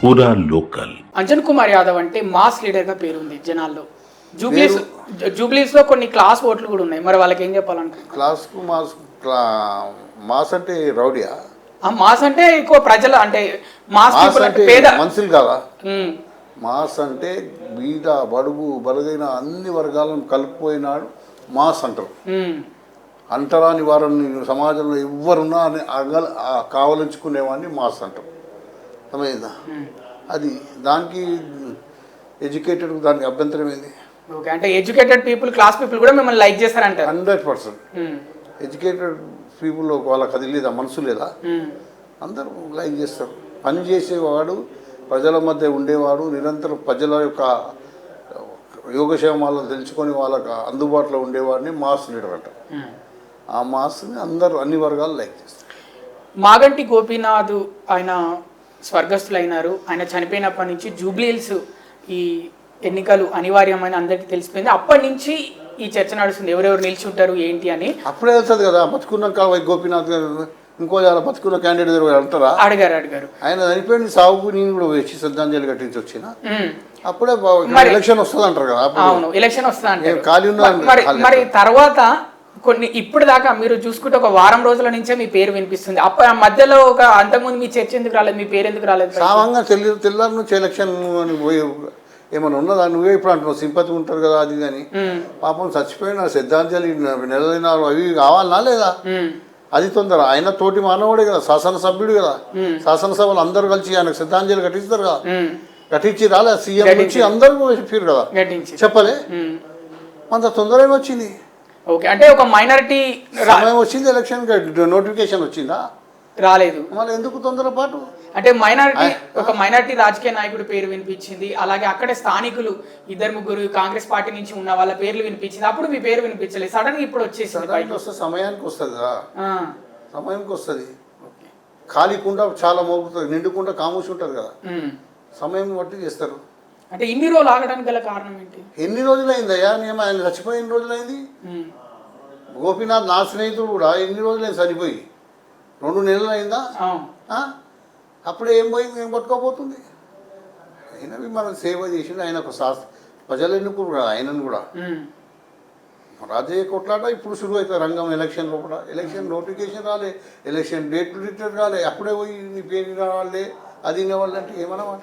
పూరా లోకల్. అంజన్ కుమార్ యాదవ్ అంటే mass leader గా పేరుంది జనాల్లో. జూబ్లీస్ లో కొన్ని క్లాస్ ఓట్లు కూడా ఉన్నాయి. మరి వాళ్ళకి ఏం చెప్పాలనుకుంటున్నారు? క్లాస్ మాస్ అంటే రౌడియా? మాస్ అంటే ఎక్కువ ప్రజలు అంటే మాస్ అంటే పేద మనుషులు కాదా? మాస్ అంటే బీద బడుగు బలగైన అన్ని వర్గాలను కలిపిపోయినాడు మాస్ అంటారు. అంటరాని వారిని సమాజంలో ఎవరున్నా అని కావలించుకునేవాడిని మాస్ అంటారు. సమయందా అది దానికి ఎడ్యుకేటెడ్ దానికి అభ్యంతరం ఏంది? ఓకే, అంటే ఎడ్యుకేటెడ్ పీపుల్ క్లాస్ పీపుల్ కూడా మిమ్మల్ని లైక్ చేస్తారంట. 100% ఎడ్యుకేటెడ్ పీపుల్ వాళ్ళకి అది లేదా, మనసు లేదా? అందరూ లైక్ చేస్తారు. పని చేసేవాడు, ప్రజల మధ్య ఉండేవాడు, నిరంతరం ప్రజల యొక్క యోగక్షేమాలను తెలుసుకొని వాళ్ళకి అందుబాటులో ఉండేవాడిని మాస్ లీడర్ అంటారు. ఆ మాస్ని అందరూ అన్ని వర్గాలు లైక్ చేస్తారు. మాగంటి గోపీనాథ్ ఆయన స్వర్గస్థులైనారు. ఆయన చనిపోయినప్పటి నుంచి జూబ్లీహిల్స్ ఈ ఎన్నికలు అనివార్యమైన అందరికీ తెలిసిపోయింది. అప్పటి నుంచి ఈ చర్చ నడుస్తుంది, ఎవరెవరు నిలిచుంటారు ఏంటి అని. అప్పుడే వెళ్తుంది కదా, బతుకున్నాక గోపీనాథ్ గారు ఇంకో బతుకున్న క్యాండిడేట్ దగ్గర అంటారా? అడిగారు. ఆయన చనిపోయింది, సాగుకు నేను కూడా వచ్చి శ్రద్ధాంజలి కట్టించి వచ్చిన. అప్పుడే ఎలక్షన్ వస్తుంది అంటారు కదా. అవును, ఎలక్షన్ వస్తుంది. ఖాళీ ఉన్న మరి తర్వాత కొన్ని ఇప్పుడు దాకా మీరు చూసుకుంటే ఒక వారం రోజుల నుంచే మీ పేరు వినిపిస్తుంది. అప్పుడు ఆ మధ్యలో ఒక అంతకుముందు మీ చర్చ ఎందుకు రాలేదు, మీ పేరు ఎందుకు రాలేదు? సామాన్యంగా తెల్లారి నుంచి ఎలక్షన్ అని పోయి ఏమైనా ఉన్నదా? నువ్వే ఇప్పుడు అంటున్నావు సింపతి ఉంటారు కదా అది కానీ. పాపం చచ్చిపోయిన శ్రద్ధాంజలి నెలదినాలు అవి కావాలనా లేదా? అది తొందర. ఆయన తోటి మానవుడే కదా, శాసనసభ్యుడు కదా. శాసనసభలు అందరూ కలిసి ఆయనకు శ్రద్ధాంజలి కట్టిస్తారు కదా. కట్టించి రాలే సీఎం నుంచి అందరూ చెప్పారు కదా, చెప్పలే. అంత తొందర ఏమొచ్చింది? ఓకే, అంటే ఒక మైనారిటీ సమయం వచ్చింది, ఎలక్షన్ నోటిఫికేషన్ వచ్చిందా? రాలేదు. మళ్ళీ ఎందుకు తొందరపాటు? అంటే ఒక మైనారిటీ రాజకీయ నాయకుడి పేరు వినిపించింది, అలాగే అక్కడే స్థానికులు 2-3 కాంగ్రెస్ పార్టీ నుంచి ఉన్న వాళ్ళ పేర్లు వినిపించింది. అప్పుడు మీ పేరు వినిపించలేదు, సడన్ గా ఇప్పుడు వచ్చేసింది. సమయానికి వస్తుంది కదా, సమయానికి వస్తుంది. ఖాళీకుండా చాలా మోగుతుంది, నిండుకుండా కామూసి ఉంటుంది కదా. సమయం బట్టి చేస్తారు. అంటే ఇన్ని రోజులు ఆగడానికి గల కారణం ఏంటి? ఎన్ని రోజులైందయ్యా? నేను ఆయన చచ్చిపోయి ఎన్ని రోజులైంది? గోపీనాథ్ నా స్నేహితుడు కూడా ఎన్ని రోజులైంది చనిపోయి? 2 నెలలు అయిందా? అప్పుడే ఏం పోయింది, ఏం పట్టుకోపోతుంది? అయినవి మనం సేవ చేసిండు. ఆయన ఒక ప్రజలు ఎన్నుకున్నారు కదా ఆయనను కూడా. రాజకీయ కొట్లాట ఇప్పుడు శురు అవుతుంది రంగం. ఎలక్షన్లో కూడా ఎలక్షన్ నోటిఫికేషన్ రాలే, ఎలక్షన్ డేట్ రిటర్న్ రాలే, అప్పుడే పోయి నీ పేరు రావాలే అది వాళ్ళంటే ఏమన్నమాట?